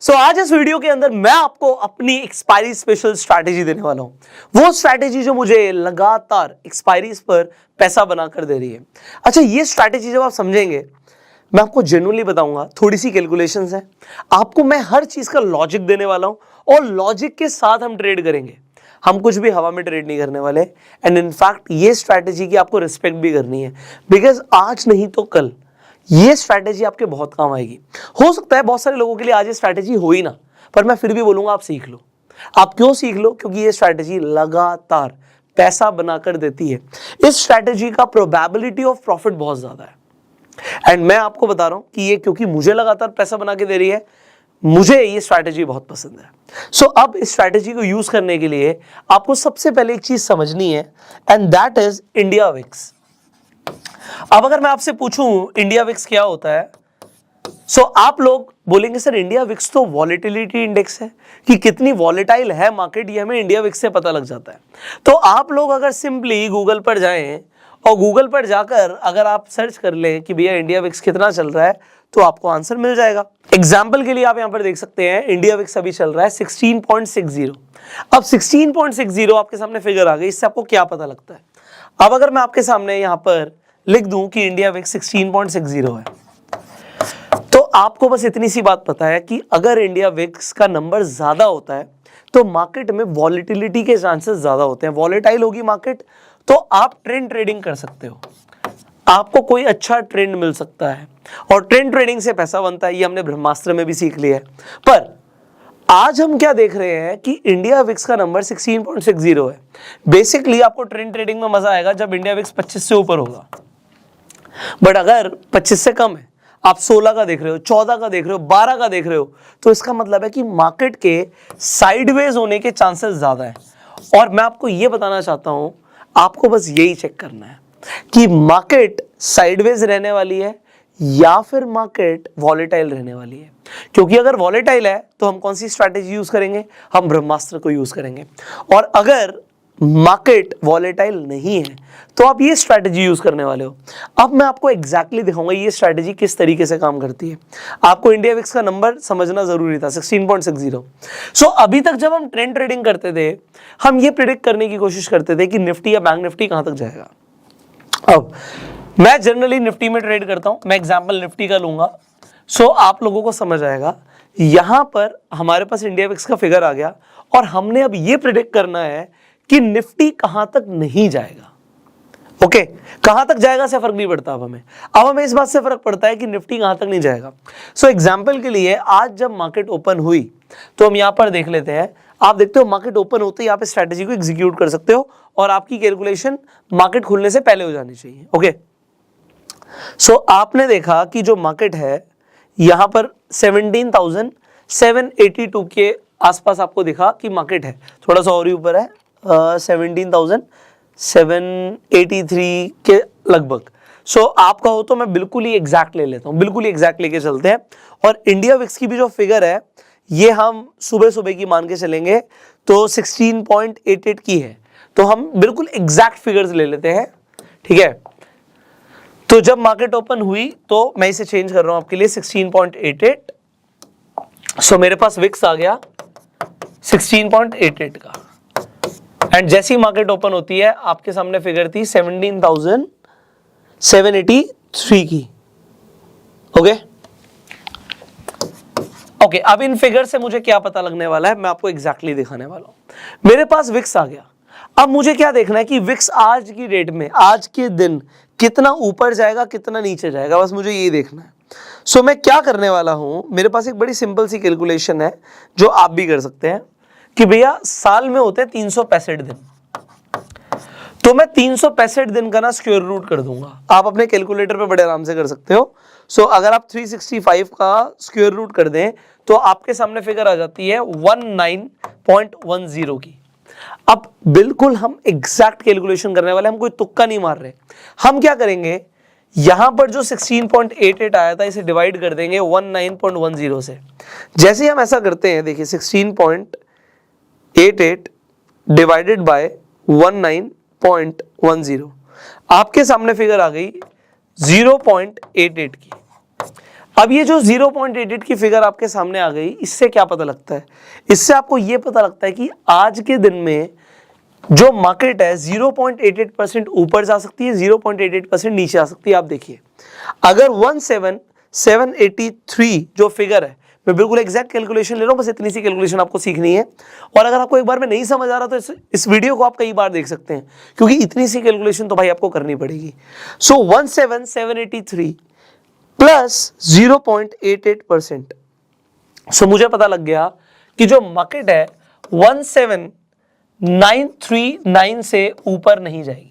आज इस वीडियो के अंदर मैं आपको अपनी एक्सपायरी स्पेशल स्ट्रैटेजी देने वाला हूं। वो स्ट्रैटेजी जो मुझे लगातार एक्सपायरीज पर पैसा बनाकर दे रही है। अच्छा, ये स्ट्रैटेजी जब आप समझेंगे, मैं आपको जेन्युइनली बताऊंगा, थोड़ी सी कैलकुलेशंस है, आपको मैं हर चीज का लॉजिक देने वाला हूं और लॉजिक के साथ हम ट्रेड करेंगे। हम कुछ भी हवा में ट्रेड नहीं करने वाले। एंड इनफैक्ट ये स्ट्रैटेजी की आपको रिस्पेक्ट भी करनी है, बिकॉज आज नहीं तो कल ये स्ट्रैटेजी आपके बहुत काम आएगी। हो सकता है बहुत सारे लोगों के लिए आज ये स्ट्रैटेजी हो ही ना, पर मैं फिर भी बोलूंगा आप सीख लो। आप क्यों सीख लो? क्योंकि ये स्ट्रैटेजी लगातार पैसा बनाकर देती है। इस स्ट्रैटेजी का प्रोबेबिलिटी ऑफ प्रॉफिट बहुत ज्यादा है। एंड मैं आपको बता रहा हूं कि ये क्योंकि मुझे लगातार पैसा बना के दे रही है, मुझे ये स्ट्रैटेजी बहुत पसंद है। अब इस स्ट्रैटेजी को यूज करने के लिए आपको सबसे पहले एक चीज समझनी है, and that is India VIX. अब अगर मैं आपसे पूछूं इंडिया विक्स क्या होता है, आप लोग बोलेंगे सर इंडिया विक्स तो वॉलेटिलिटी इंडेक्स है, कि कितनी वॉलेटाइल है मार्केट ये हमें इंडिया विक्स से पता लग जाता है। तो आप लोग अगर सिंपली गूगल पर जाएं और गूगल पर जाकर अगर आप सर्च कर लें कि भैया इंडिया विक्स कितना चल रहा है, तो आपको आंसर मिल जाएगा। एग्जाम्पल के लिए आप यहां पर देख सकते हैं इंडिया विक्स अभी चल रहा है 16.60। अब 16.60 आपके सामने फिगर आ गई, इससे आपको क्या पता लगता है? अब अगर मैं आपके सामने यहां पर लिख दूं कि इंडिया विक्स 16.60 है, तो आपको बस इतनी सी बात पता है कि अगर इंडिया विक्स का नंबर ज्यादा होता है तो मार्केट में वॉलेटिलिटी के चांसेस ज्यादा होते हैं। वॉलेटाइल होगी मार्केट तो आप ट्रेंड ट्रेडिंग कर सकते हो, आपको कोई अच्छा ट्रेंड मिल सकता है और ट्रेंड ट्रेडिंग से पैसा बनता है। ये हमने ब्रह्मास्त्र में भी सीख लिया है। पर आज हम क्या देख रहे हैं कि इंडिया विक्स का नंबर 16.60 है। बेसिकली आपको ट्रेंड ट्रेडिंग में मजा आएगा जब इंडिया विक्स 25 से ऊपर होगा, बट अगर 25 से कम है, आप 16 का देख रहे हो, 14 का देख रहे हो, 12 का देख रहे हो, तो इसका मतलब है कि मार्केट के साइडवेज होने के चांसेस ज्यादा है। और मैं आपको यह बताना चाहता हूं, आपको बस यही चेक करना है कि मार्केट साइडवेज रहने वाली है या फिर मार्केट वॉलेटाइल रहने वाली है। क्योंकि अगर वॉलेटाइल है तो हम कौन सी स्ट्रैटेजी यूज करेंगे? हम ब्रह्मास्त्र को यूज करेंगे। और अगर मार्केट वॉलेटाइल नहीं है तो आप ये स्ट्रैटेजी यूज करने वाले हो। अब मैं आपको एग्जैक्टली दिखाऊंगा ये स्ट्रैटेजी किस तरीके से काम करती है। आपको इंडिया विक्स का नंबर समझना जरूरी था, 16.60। अभी तक जब हम ट्रेंड ट्रेडिंग करते थे, हम ये प्रिडिक्ट करने की कोशिश करते थे कि निफ्टी या बैंक निफ्टी कहां तक जाएगा। अब मैं जनरली निफ्टी में ट्रेड करता हूं, मैं एग्जांपल निफ्टी का लूंगा, आप लोगों को समझ आएगा। यहां पर हमारे पास इंडिया विक्स का फिगर आ गया और हमने अब ये प्रिडिक्ट करना है कि निफ्टी कहां तक नहीं जाएगा। ओके, कहां तक जाएगा से फर्क नहीं पड़ता। अब हमें इस बात से फर्क पड़ता है कि निफ्टी कहां तक नहीं जाएगा। एग्जांपल के लिए आज जब मार्केट ओपन हुई तो हम यहां पर देख लेते हैं। आप देखते हो मार्केट ओपन होते ही आप इस स्ट्रैटेजी को एग्जीक्यूट कर सकते हो और आपकी कैलकुलेशन मार्केट खुलने से पहले हो जानी चाहिए। ओके, आपने देखा कि जो मार्केट है यहां पर 17,782 के आसपास आपको दिखा कि मार्केट है, थोड़ा सा और ही ऊपर है, 17,783 के लगभग। आप कहो तो मैं बिल्कुल ही एग्जैक्ट ले लेता हूं, बिल्कुल ही एग्जैक्ट लेके चलते हैं। और इंडिया विक्स की भी जो फिगर है ये हम सुबह सुबह की मान के चलेंगे तो 16.88 की है, तो हम बिल्कुल एग्जैक्ट फिगर्स ले लेते हैं। ठीक है, तो जब मार्केट ओपन हुई तो मैं इसे चेंज कर रहा हूं आपके लिए 16.88। मेरे पास विक्स आ गया 16.88 का। एंड जैसी मार्केट ओपन होती है आपके सामने फिगर थी 17,783 की। ओके, अब इन फिगर से मुझे क्या पता लगने वाला है, मैं आपको एग्जैक्टली दिखाने वाला हूं। मेरे पास विक्स आ गया। अब मुझे क्या देखना है कि विक्स आज की डेट में, आज के दिन कितना ऊपर जाएगा कितना नीचे जाएगा, बस मुझे ये देखना है। मैं क्या करने वाला हूं, मेरे पास एक बड़ी सिंपल सी कैलकुलेशन है जो आप भी कर सकते हैं कि भैया साल में होते हैं 365 दिन, तो मैं 365 दिन का ना स्क्वायर रूट कर दूंगा। आप अपने कैलकुलेटर पे बड़े आराम से कर सकते हो। अगर आप 365 का स्क्वायर रूट कर दें तो आपके सामने फिगर आ जाती है 19.10 की। अब बिल्कुल हम एग्जैक्ट कैलकुलेशन करने वाले, हम कोई तुक्का नहीं मार रहे। हम क्या करेंगे, यहां पर जो 16.88 आया था इसे डिवाइड कर देंगे 19.10 से। जैसे ही हम ऐसा करते हैं, देखिए 16.88 डिवाइडेड बाय 19.10, आपके सामने फिगर आ गई 0.88 की। अब ये जो 0.88 की फिगर आपके सामने आ गई, इससे क्या पता लगता है? इससे आपको ये पता लगता है कि आज के दिन में जो मार्केट है 0.88% ऊपर जा सकती है, 0.88% नीचे आ सकती है। आप देखिए, अगर 17783 जो फिगर है, मैं बिल्कुल एग्जैक्ट कैलकुलेशन ले रहा हूं, बस इतनी सी कैलकुलेशन आपको सीखनी है। और अगर आपको एक बार में नहीं समझ आ रहा तो इस वीडियो को आप कई बार देख सकते हैं, क्योंकि इतनी सी कैलकुलेशन तो भाई आपको करनी पड़ेगी। सो 17783 प्लस 0.88%। सो मुझे पता लग गया कि जो मार्केट है 17939 से ऊपर नहीं जाएगी।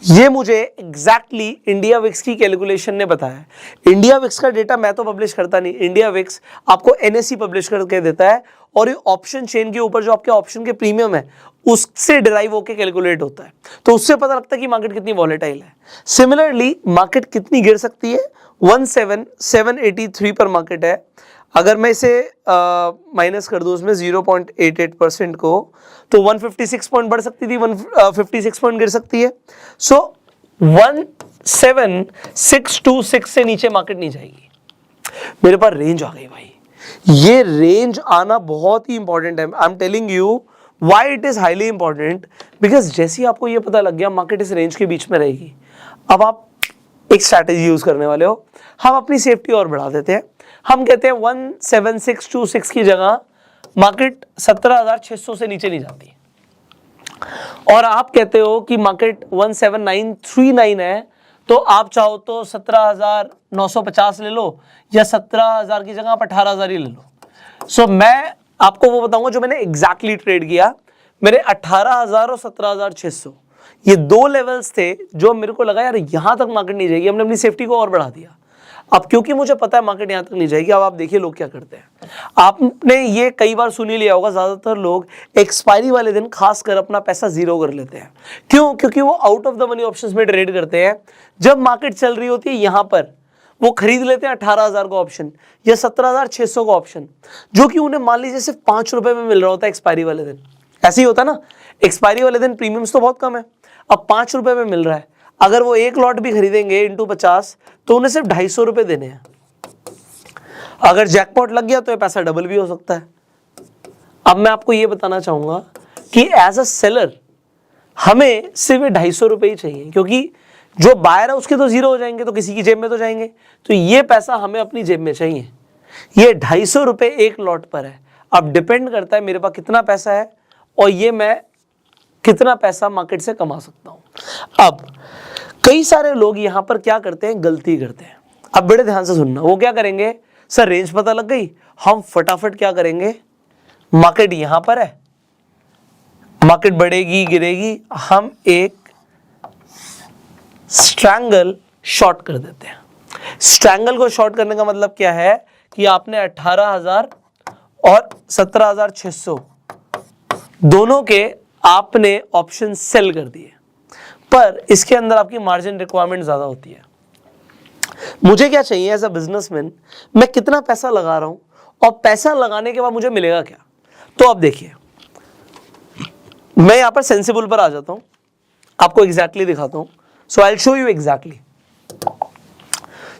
ये मुझे एग्जैक्टली इंडिया विक्स की कैलकुलेशन ने बताया। इंडिया विक्स का डेटा मैं तो पब्लिश करता नहीं, इंडिया विक्स आपको एनएससी पब्लिश करके देता है, और ये ऑप्शन चेन के ऊपर जो आपके ऑप्शन के प्रीमियम है उससे डिराइव होकर कैलकुलेट होता है, तो उससे पता लगता है कि मार्केट कितनी वॉलेटाइल है। सिमिलरली मार्केट कितनी गिर सकती है, 17783 पर मार्केट है। अगर मैं इसे माइनस कर दूं उसमें 0.88% को, तो 156 पॉइंट बढ़ सकती थी, 156 पॉइंट गिर सकती है। सो 17626 से नीचे मार्केट नहीं जाएगी। मेरे पास रेंज आ गई भाई। ये रेंज आना बहुत ही इंपॉर्टेंट है। I am telling you why it is highly important, because जैसे ही आपको ये पता लग गया मार्केट इस रेंज के बीच में रहेगी, अब आप एक स्ट्रैटेजी यूज करने वाले हो। हम अपनी सेफ्टी और बढ़ा देते हैं। हम कहते हैं 17626 की जगह मार्केट 17600 से नीचे नहीं जाती, और आप कहते हो कि मार्केट 17939 है, तो आप चाहो तो 17950 ले लो, या 17000 की जगह आप 18000 ही ले लो। सो मैं आपको वो बताऊंगा जो मैंने एग्जैक्टली ट्रेड किया। मेरे 18000 और 17600 ये दो लेवल्स थे जो मेरे को लगा यार यहां तक मार्केट नहीं जाएगी, हमने अपनी सेफ्टी को और बढ़ा दिया। अब क्योंकि मुझे पता है मार्केट यहां तक नहीं जाएगी, अब आप देखिए लोग क्या करते हैं। आपने ये कई बार सुन ही लिया होगा, ज्यादातर लोग एक्सपायरी वाले दिन खासकर अपना पैसा जीरो कर लेते हैं। क्यों? क्योंकि वो out of the money options में ट्रेड करते हैं। जब मार्केट चल रही होती है यहां पर वो खरीद लेते हैं 18000 का ऑप्शन या 17600 का ऑप्शन, जो कि उन्हें मान लीजिए सिर्फ 5 रुपए में मिल रहा होता है एक्सपायरी वाले दिन। ऐसे ही होता ना, एक्सपायरी वाले दिन प्रीमियम्स तो बहुत कम है, अब 5 रुपए में मिल रहा है। अगर वो एक लॉट भी खरीदेंगे इंटू 50 तो उन्हें सिर्फ 250 रुपए देने हैं। अगर जैकपॉट लग गया तो ये पैसा डबल भी हो सकता है। अब मैं आपको ये बताना चाहूंगा कि एज अ सेलर हमें सिर्फ 250 रुपए ही चाहिए, क्योंकि जो बायर है उसके तो जीरो हो जाएंगे, तो किसी की जेब में तो जाएंगे, तो ये पैसा हमें अपनी जेब में चाहिए। ये 250 रुपए एक लॉट पर है। अब डिपेंड करता है मेरे पास कितना पैसा है और ये मैं कितना पैसा मार्केट से कमा सकता हूं। अब कई सारे लोग यहां पर क्या करते हैं, गलती करते हैं। अब बड़े ध्यान से सुनना, वो क्या करेंगे, सर रेंज पता लग गई, हम फटाफट क्या करेंगे, मार्केट यहां पर है, मार्केट बढ़ेगी गिरेगी, हम एक स्ट्रैंगल शॉर्ट कर देते हैं। स्ट्रैंगल को शॉर्ट करने का मतलब क्या है कि आपने 18000 और 17600 दोनों के आपने ऑप्शन सेल कर दिए, पर इसके अंदर आपकी मार्जिन रिक्वायरमेंट ज्यादा होती है। मुझे क्या चाहिए एज अ बिजनेसमैन, मैं कितना पैसा लगा रहा हूं और पैसा लगाने के बाद मुझे मिलेगा क्या। तो अब देखिए, मैं यहां पर सेंसिबल पर आ जाता हूं, आपको एग्जैक्टली दिखाता हूं। So I will show you exactly.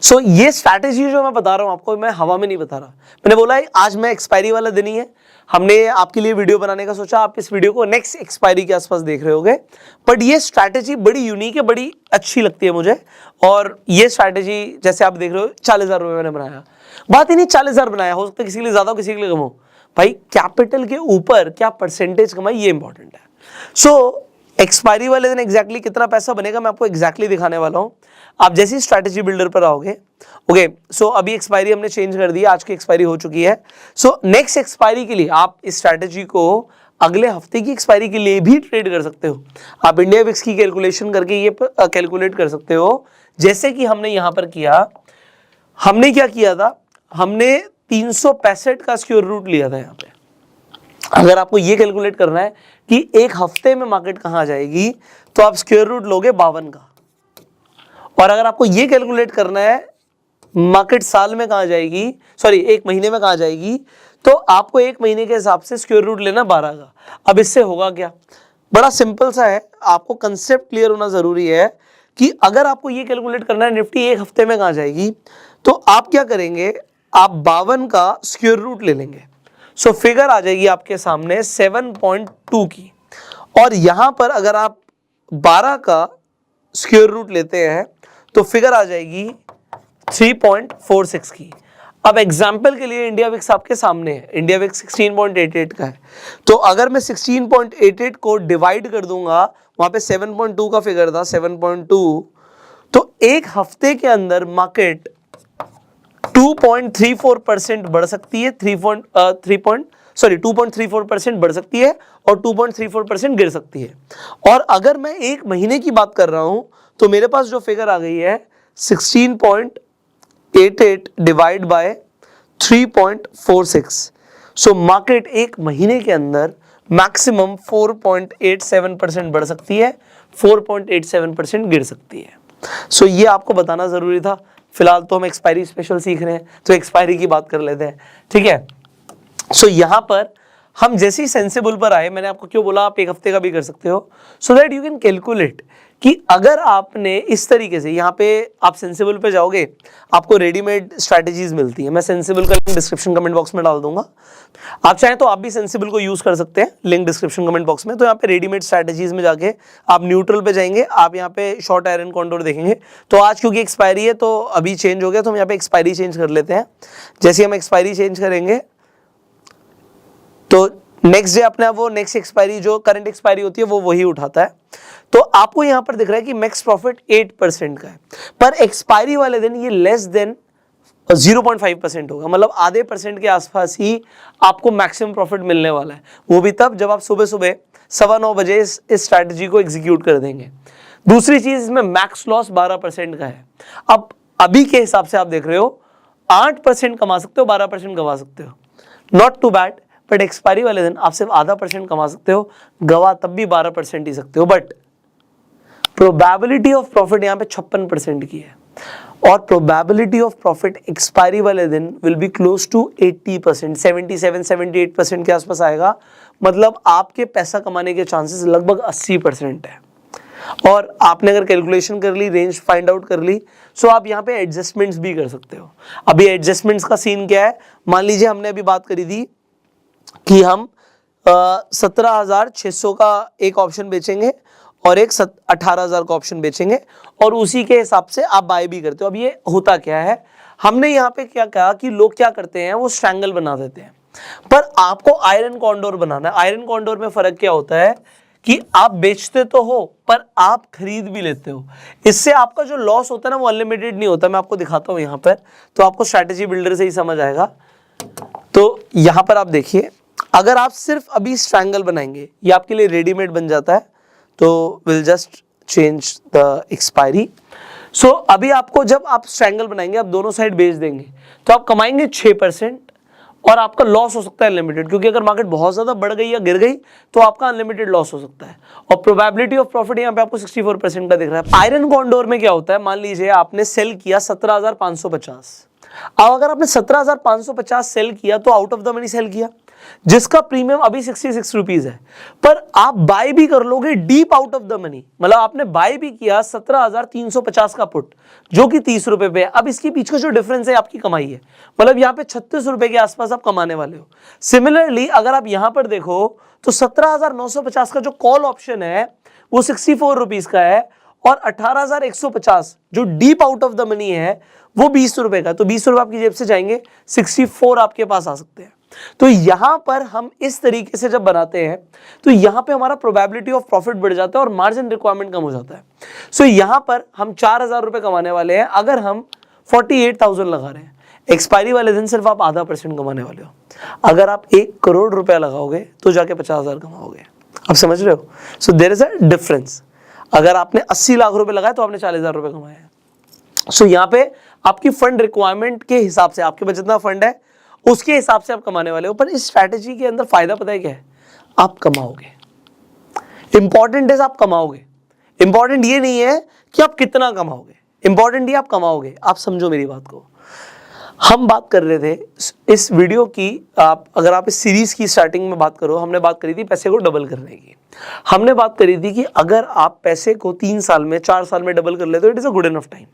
So ये स्ट्रैटेजी जो मैं बता रहा हूं आपको, मैं हवा में नहीं बता रहा। मैंने बोला है आज मैं एक्सपायरी वाला दिन ही है, हमने आपके लिए वीडियो बनाने का सोचा, आप इस वीडियो को नेक्स्ट एक्सपायरी के आसपास देख रहे होगे। बट ये स्ट्रैटेजी बड़ी यूनिक है, बड़ी अच्छी लगती है मुझे। और ये स्ट्रैटेजी जैसे आप देख रहे हो 40,000 रुपये मैंने बनाया। बात ही नहीं 40,000 बनाया, हो सकता है किसी के लिए ज्यादा हो किसी के लिए कम हो। भाई कैपिटल के ऊपर क्या परसेंटेज कमाई, ये इंपॉर्टेंट है। सो एक्सपायरी वाले दिन एग्जैक्टली कितना पैसा बनेगा मैं आपको एग्जैक्टली दिखाने वाला हूं। आप जैसे ही स्ट्रैटेजी बिल्डर पर आओगे, ओके, सो अभी एक्सपायरी हमने चेंज कर दी, आज की एक्सपायरी हो चुकी है। सो नेक्स्ट एक्सपायरी के लिए आप इस स्ट्रैटेजी को अगले हफ्ते की एक्सपायरी के लिए भी ट्रेड कर सकते हो। आप इंडिया विक्स की कैलकुलेशन करके ये कैलकुलेट कर सकते हो, जैसे कि हमने यहां पर किया। हमने क्या किया था, हमने 365 का स्क्वायर रूट लिया था यहां पे। अगर आपको ये कैलकुलेट करना है कि एक हफ्ते में मार्केट कहां जाएगी, तो आप स्क्वायर रूट लोगे 52 का। और अगर आपको ये कैलकुलेट करना है मार्केट साल में कहां जाएगी, सॉरी एक महीने में कहां जाएगी, तो आपको एक महीने के हिसाब से स्क्वायर रूट लेना 12 का। अब इससे होगा क्या, बड़ा सिंपल सा है, आपको कंसेप्ट क्लियर होना जरूरी है कि अगर आपको ये कैलकुलेट करना है निफ्टी एक हफ्ते में कहां जाएगी, तो आप क्या करेंगे, आप 52 का स्क्वायर रूट ले लेंगे। सो फिगर आ जाएगी आपके सामने 7.2 की, और यहां पर अगर आप 12 का स्क्वायर रूट लेते हैं तो फिगर आ जाएगी 3.46 की। अब एग्जाम्पल के लिए इंडिया विक्स आपके सामने है, इंडिया विक्स 16.88 का है, तो अगर मैं 16.88 को डिवाइड कर दूंगा, वहां पे 7.2 का फिगर था 7.2, तो एक हफ्ते के अंदर मार्केट 2.34% बढ़ सकती है, 2.34% बढ़ सकती है और 2.34% गिर सकती है। और अगर मैं एक महीने की बात कर रहा हूं तो मेरे पास जो फिगर आ गई है 16.88 डिवाइड बाय 3.46, सो मार्केट एक महीने के अंदर मैक्सिमम 4.87% बढ़ सकती है, 4.87% गिर सकती है। सो ये आपको बताना जरूरी था। फिलहाल तो हम एक्सपायरी स्पेशल सीख रहे हैं, तो एक्सपायरी की बात कर लेते हैं, ठीक है। सो यहां पर हम जैसे ही सेंसिबल पर आए, मैंने आपको क्यों बोला आप एक हफ्ते का भी कर सकते हो, so that you can calculate कि अगर आपने इस तरीके से, यहाँ पे आप सेंसिबल पे जाओगे आपको रेडीमेड स्ट्रैटेजीज मिलती है, मैं सेंसिबल का लिंक डिस्क्रिप्शन कमेंट बॉक्स में डाल दूंगा, आप चाहें तो आप भी सेंसिबल को यूज कर सकते हैं, लिंक डिस्क्रिप्शन कमेंट बॉक्स में। तो यहाँ पे रेडीमेड स्ट्रैटेजीज में जाके आप न्यूट्रल पे जाएंगे, आप यहाँ पे शॉर्ट आयरन कॉन्डोर देखेंगे। तो आज क्योंकि एक्सपायरी है तो अभी चेंज हो गया, तो हम यहाँ पे एक्सपायरी चेंज कर लेते हैं। जैसे हम एक्सपायरी चेंज करेंगे तो नेक्स्ट डे अपने वो नेक्स्ट एक्सपायरी जो करंट एक्सपायरी होती है वो वही उठाता है। तो आपको यहां पर दिख रहा है कि मैक्स प्रॉफिट 8% का है, पर एक्सपायरी वाले दिन ये लेस देन 0.5% होगा, मतलब आधे परसेंट के आसपास ही आपको मैक्सिमम प्रॉफिट मिलने वाला है, वो भी तब जब आप सुबह सुबह 9:15 बजे इस स्ट्रैटेजी को एग्जीक्यूट कर देंगे। दूसरी चीज, इसमें मैक्स लॉस 12% का है। अब अभी के हिसाब से आप देख रहे हो 8% कमा सकते हो, 12% गवा सकते हो, not too bad, but expiry वाले दिन आप सिर्फ आधा % कमा सकते हो, गवा तब भी 12% ही सकते हो। बट प्रोबेबिलिटी ऑफ प्रॉफिट यहाँ पे 56% की है, और प्रोबेबिलिटी ऑफ प्रॉफिट एक्सपायरी वाले दिन विल बी क्लोज टू 80%, 77-78% के आसपास आएगा। मतलब आपके पैसा कमाने के चांसेस लगभग 80% है। और आपने अगर कैलकुलेशन कर ली, रेंज फाइंड आउट कर ली, सो आप यहाँ पे एडजस्टमेंट्स भी कर सकते हो। अभी एडजस्टमेंट्स का सीन क्या है, मान लीजिए हमने अभी बात करी थी कि हम 17,600 का एक ऑप्शन बेचेंगे और एक 18,000 का ऑप्शन बेचेंगे, और उसी के हिसाब से आप बाय भी करते हो। अब ये होता क्या है, हमने यहाँ पे क्या कहा कि लोग क्या करते हैं, वो स्ट्रैंगल बना देते हैं, पर आपको आयरन कॉन्डोर बनाना है। आयरन कॉन्डोर में फर्क क्या होता है कि आप बेचते तो हो पर आप खरीद भी लेते हो। इससे आपका जो लॉस होता है ना वो अनलिमिटेड नहीं होता। मैं आपको दिखाता हूं यहाँ पर, तो आपको स्ट्रैटेजी बिल्डर से ही समझ आएगा। तो यहाँ पर आप देखिए, अगर आप सिर्फ अभी स्ट्रैंगल बनाएंगे, ये आपके लिए रेडीमेड बन जाता है, तो will just change the expiry. So अभी आपको जब आप स्ट्रैंगल बनाएंगे, आप दोनों साइड बेच देंगे, तो आप कमाएंगे 6%, और आपका लॉस हो सकता है अनलिमिटेड, क्योंकि अगर मार्केट बहुत ज्यादा बढ़ गई या गिर गई तो आपका अनलिमिटेड लॉस हो सकता है। और प्रोबेबिलिटी ऑफ प्रॉफिट यहाँ पे आपको 64% का दिख रहा है। आयरन कॉन्डोर में क्या होता है, मान लीजिए आपने सेल किया 17,550, अब अगर आपने 17,550 सेल किया तो out of the money sell किया, जिसका प्रीमियम अभी 66 रुपीज है, पर आप बाय भी कर लोगे deep out of the money, मतलब आपने बाय भी किया 17,350 का पुट जो कि 30 रुपए पे है। अब इसके पीछे का जो डिफरेंस है आपकी कमाई है, मतलब यहाँ पे 36 रुपए के आसपास आप कमाने वाले हो। सिमिलरली अगर आप यहां पर देखो तो 17,950 का जो कॉल ऑप्शन है वो 64 रुपीज का है, और 18,150 जो deep out of the money है वो 20 रुपए का, तो 20 रुपए आपकी जेब से जाएंगे, 64 आपके पास आ सकते हैं। तो यहां पर हम इस तरीके से जब बनाते हैं तो यहां पे हमारा प्रोबेबिलिटी ऑफ प्रॉफिट बढ़ जाता है और मार्जिन रिक्वायरमेंट कम हो जाता है। सो यहां पर हम 4,000 रुपए कमाने वाले हैं, अगर हम 48,000 लगा रहे हैं, एक्सपायरी वाले दिन सिर्फ आप आधा % कमाने वाले हो। अगर आप 1 करोड़ रुपया लगाओगे तो जाके 50,000 कमाओगे। आप समझ रहे हो? So there is a difference. अगर आपने 80 लाख रुपए लगाए तो आपने 40,000 रुपए कमाए हैं। सो यहाँ पे आपकी फंड रिक्वायरमेंट के हिसाब से, आपके पास जितना फंड है उसके हिसाब से आप कमाने वाले हो। पर इस स्ट्रैटेजी के अंदर फायदा पता है क्या है? आप कमाओगे। इंपॉर्टेंट है आप कमाओगे। इंपॉर्टेंट ये नहीं है कि आप कितना कमाओगे, इंपॉर्टेंट ये आप कमाओगे। आप समझो मेरी बात को। हम बात कर रहे थे इस वीडियो की, अगर आप इस सीरीज की स्टार्टिंग में बात करो, हमने बात करी थी पैसे को डबल करने की। हमने बात करी थी कि अगर आप पैसे को 3 साल में 4 साल में डबल कर लेते हो, it is a good enough time.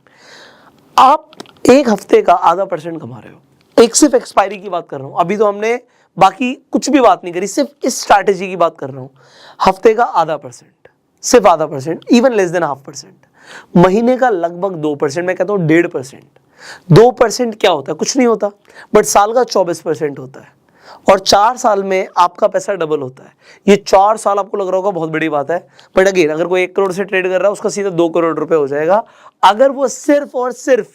आप एक हफ्ते का आधा % कमा रहे हो, एक सिर्फ एक्सपायरी की बात कर रहा हूं, अभी तो हमने बाकी कुछ भी बात नहीं करी, सिर्फ इस स्ट्रैटेजी की बात कर रहा हूं। हफ्ते का आधा %, सिर्फ आधा %, इवन लेस देन ½ %। महीने का लगभग 2%, मैं कहता हूं 1.5%। 2% क्या होता है? कुछ नहीं होता, बट साल का 24% होता है, और 4 साल में आपका पैसा डबल होता है। ये 4 साल आपको लग रहा होगा बहुत बड़ी बात है, बट अगेन अगर कोई 1 करोड़ से ट्रेड कर रहा है उसका सीधा 2 करोड़ रुपए हो जाएगा, अगर वो सिर्फ और सिर्फ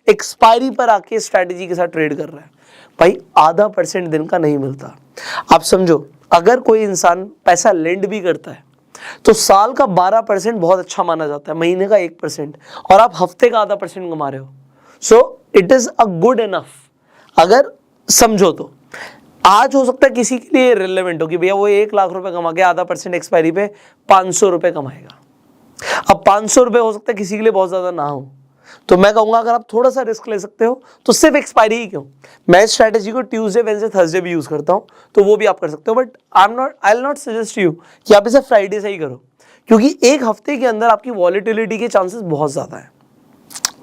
एक्सपायरी पर आके स्ट्रैटेजी के साथ ट्रेड कर रहा है। भाई आधा % दिन का नहीं मिलता। आप समझो, अगर कोई इंसान पैसा लेंड भी करता है तो साल का 12% बहुत अच्छा माना जाता है, महीने का 1%, और आप हफ्ते का आधा % कमा रहे हो। So it is a good enough, अगर समझो तो। आज हो सकता है किसी के लिए रिलेवेंट हो कि भैया वो 1 लाख रुपए कमा के आधा % एक्सपायरी पे 500 रुपए कमाएगा। अब 500 रुपए हो सकता है किसी के लिए बहुत ज्यादा ना हो, तो मैं कहूंगा अगर आप थोड़ा सा रिस्क ले सकते हो तो सिर्फ एक्सपायरी ही क्यों, मैं इस स्ट्रैटेजी को ट्यूसडे, वेडनेसडे, थर्सडे भी यूज करता हूं, तो वो भी आप कर सकते हो, but I will not suggest you कि आप इसे फ्राइडे से ही करो, क्योंकि एक हफ्ते के अंदर आपकी वॉलेटिलिटी के चांसेस बहुत ज्यादा है।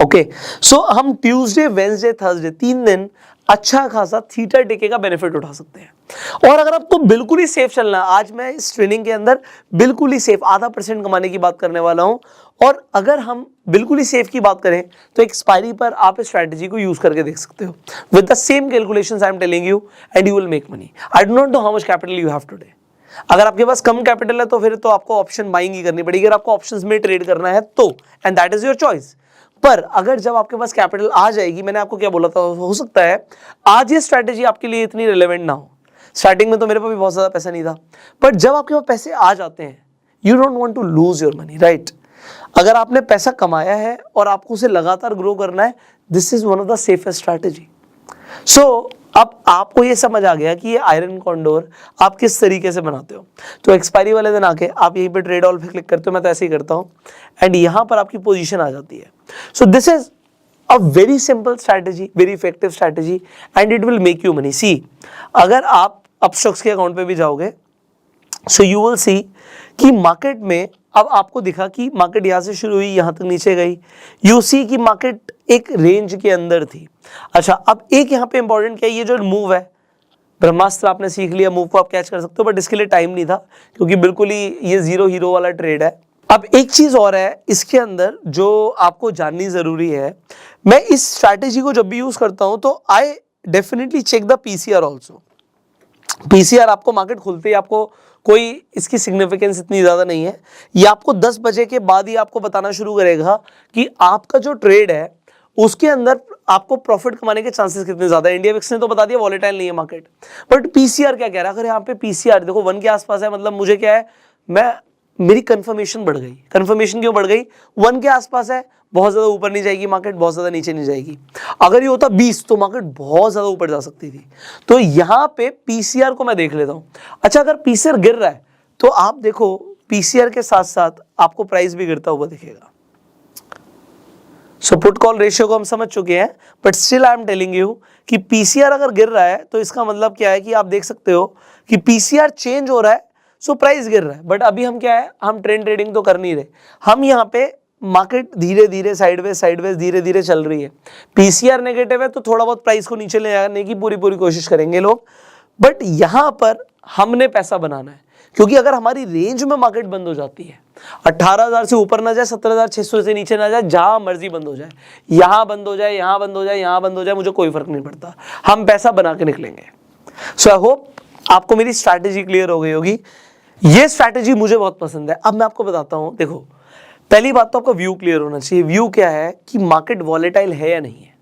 ओके, सो हम ट्यूसडे, वेडनेसडे, थर्सडे 3 दिन अच्छा खासा थीटा टिके का बेनिफिट उठा सकते हैं। और अगर आपको बिल्कुल ही सेफ चलना है, आज मैं इस ट्रेनिंग के अंदर बिल्कुल ही सेफ आधा % कमाने की बात करने वाला हूं, और अगर हम बिल्कुल ही सेफ की बात करें तो एक्सपायरी पर आप इस स्ट्रैटेजी को यूज करके देख सकते हो with the same calculations I am telling you, and you will make money. I do not know how much capital you have today. अगर आपके पास कम कैपिटल है तो फिर तो आपको ऑप्शन बाइंग ही करनी पड़ेगी, अगर आपको ऑप्शंस में ट्रेड करना है तो, and that is your choice. पर अगर जब आपके पास कैपिटल आ जाएगी, मैंने आपको क्या बोला था, हो सकता है आज ये स्ट्रैटेजी आपके लिए इतनी रिलेवेंट ना हो। स्टार्टिंग में तो मेरे पास भी बहुत ज्यादा पैसा नहीं था, पर जब आपके पास पैसे आ जाते हैं, you don't want to lose your money, right? अगर आपने पैसा कमाया है और आपको उसे लगातार ग्रो करना है, this is one of the safest strategy. So अब आपको ये समझ आ गया कि ये आयरन कॉन्डोर आप किस तरीके से बनाते हो। तो एक्सपायरी वाले दिन आके आप यहीं पे ट्रेड ऑल पे क्लिक करते हो, मैं तो ऐसे ही करता हूँ, एंड यहाँ पर आपकी पोजीशन आ जाती है। So this is a very simple strategy, very effective strategy, and it will make you money. See, अगर आप अपस्टॉक्स के अकाउंट पे भी जाओगे, सो यू विल सी कि मार्केट में अब आपको दिखा कि मार्केट यहां से शुरू हुई, यहां तक नीचे गई, यू सी की मार्केट एक रेंज के अंदर थी। अच्छा, अब एक यहां पे इंपॉर्टेंट क्या है, ये जो मूव है, ब्रह्मास्त्र आपने सीख लिया, मूव को आप कैच कर सकते हो, बट इसके लिए टाइम नहीं था क्योंकि बिल्कुल ही ये जीरो हीरो वाला ट्रेड है। अब एक चीज और है इसके अंदर जो आपको जाननी जरूरी है, मैं इस स्ट्रैटेजी को जब भी यूज करता हूं तो I definitely check the PCR also. PCR आपको मार्केट खुलते ही आपको कोई इसकी सिग्निफिकेंस इतनी ज्यादा नहीं है, ये आपको 10 बजे के बाद ही आपको बताना शुरू करेगा कि आपका जो ट्रेड है उसके अंदर आपको प्रॉफिट कमाने के चांसेस कितने ज्यादा है। इंडिया विक्स ने तो बता दिया वॉलेटाइल नहीं है मार्केट, बट पीसीआर क्या कह रहा है? अगर यहाँ पे पीसीआर देखो 1 के आसपास है, मतलब मुझे क्या है, मेरी कंफर्मेशन बढ़ गई। कंफर्मेशन क्यों बढ़ गई? 1 के आसपास है, बहुत ज्यादा ऊपर नहीं जाएगी मार्केट, बहुत ज्यादा नीचे नहीं जाएगी। अगर ये होता 20 तो मार्केट बहुत ज्यादा ऊपर जा सकती थी। तो यहाँ पे पीसीआर को मैं देख लेता हूँ। अच्छा, अगर पीसीआर गिर रहा है तो आप देखो पीसीआर के साथ साथ आपको प्राइस भी गिरता हुआ दिखेगा। सो पुट कॉल रेशियो को हम समझ चुके हैं, but still I am telling you कि पीसीआर अगर गिर रहा है तो इसका मतलब क्या है कि आप देख सकते हो कि पीसीआर चेंज हो रहा है, सो प्राइस गिर रहा है। बट अभी हम क्या है, हम ट्रेंड ट्रेडिंग तो कर नहीं रहे, हम यहाँ पे मार्केट धीरे धीरे साइडवेज धीरे धीरे चल रही है। पीसीआर नेगेटिव है तो थोड़ा बहुत प्राइस को नीचे ले आने की पूरी कोशिश करेंगे लोग, बट यहाँ पर हमने पैसा बनाना है, क्योंकि अगर हमारी रेंज में मार्केट बंद हो जाती है, 18,000 से ऊपर ना जाए, 17,600 से नीचे ना जाए, जहां मर्जी बंद हो जाए, यहां बंद हो जाए, यहां बंद हो जाए, यहां बंद हो जाए, मुझे कोई फर्क नहीं पड़ता, हम पैसा बना के निकलेंगे। सो आई होप आपको मेरी स्ट्रैटेजी क्लियर हो गई होगी। ये स्ट्रैटेजी मुझे बहुत पसंद है। अब मैं आपको बताता हूं, देखो पहली बात तो आपका व्यू क्लियर होना चाहिए। व्यू क्या है कि मार्केट वॉलेटाइल है या नहीं है।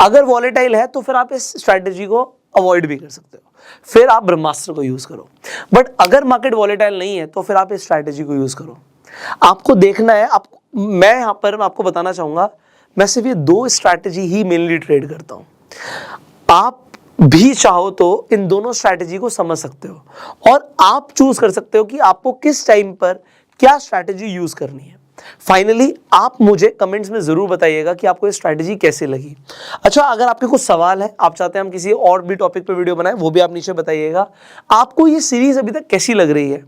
अगर वॉलेटाइल है तो फिर आप इस स्ट्रैटेजी को अवॉइड भी कर सकते हो, फिर आप ब्रह्मास्त्र को यूज करो। बट अगर मार्केट वॉलेटाइल नहीं है तो फिर आप इस स्ट्रैटेजी को यूज करो। आपको देखना है, मैं यहां पर आपको बताना चाहूंगा, मैं सिर्फ ये 2 स्ट्रैटेजी ही मेनली ट्रेड करता हूं। आप भी चाहो तो इन दोनों स्ट्रैटेजी को समझ सकते हो और आप चूज कर सकते हो कि आपको किस टाइम पर क्या स्ट्रैटेजी यूज करनी है। फाइनली आप मुझे कमेंट्स में जरूर बताइएगा कि आपको ये स्ट्रैटेजी कैसे लगी। अच्छा, अगर आपके कुछ सवाल है, आप चाहते हैं हम किसी और भी टॉपिक पे वीडियो बनाएं, वो भी आप नीचे बताइएगा। आपको ये सीरीज अभी तक कैसी लग रही है?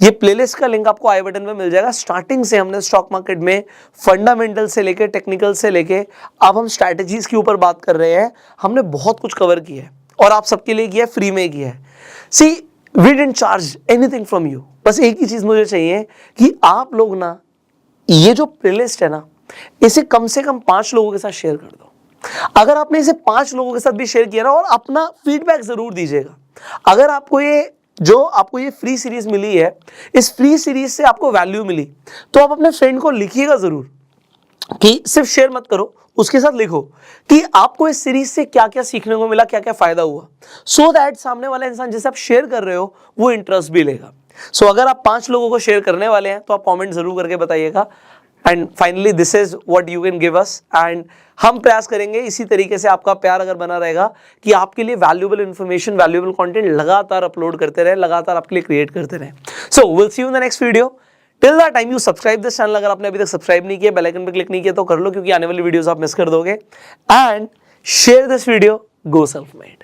ये प्लेलिस्ट का लिंक आपको आई बटन में मिल जाएगा। स्टार्टिंग से हमने स्टॉक मार्केट में फंडामेंटल से लेके टेक्निकल से लेके अब हम स्ट्रैटेजीज के ऊपर बात कर रहे हैं। हमने बहुत कुछ कवर किया है और आप सबके लिए किया है, फ्री में किया है। See we didn't charge anything from you. बस एक ही चीज मुझे चाहिए कि आप लोग ना ये जो प्लेलिस्ट है ना, इसे कम से कम 5 लोगों के साथ शेयर कर दो। अगर आपने इसे 5 लोगों के साथ भी शेयर किया ना, और अपना फीडबैक जरूर दीजिएगा। अगर आपको ये फ्री सीरीज मिली है, इस फ्री सीरीज से आपको वैल्यू मिली, तो आप अपने फ्रेंड को लिखिएगा जरूर कि सिर्फ शेयर मत करो, उसके साथ लिखो कि आपको इस सीरीज से क्या क्या सीखने को मिला, क्या क्या फायदा हुआ, सो दैट सामने वाला इंसान जिसे आप शेयर कर रहे हो वो इंटरेस्ट भी लेगा। सो अगर आप 5 लोगों को शेयर करने वाले हैं तो आप कमेंट जरूर करके बताइएगा। And finally this is what you can give us, and हम प्रयास करेंगे इसी तरीके से आपका प्यार अगर बना रहेगा कि आपके लिए वैल्यूएबल इंफॉर्मेशन, वैल्यूएबल कंटेंट लगातार अपलोड करते रहे, लगातार आपके लिए क्रिएट करते रहे। So will see you in the next video. Till that time you subscribe this channel. अगर आपने अभी तक सब्सक्राइब नहीं किया, बेल आइकन पे क्लिक नहीं किया तो कर लो, क्योंकि आने वाली वीडियोस आप मिस कर दोगे। And share this video, go self made.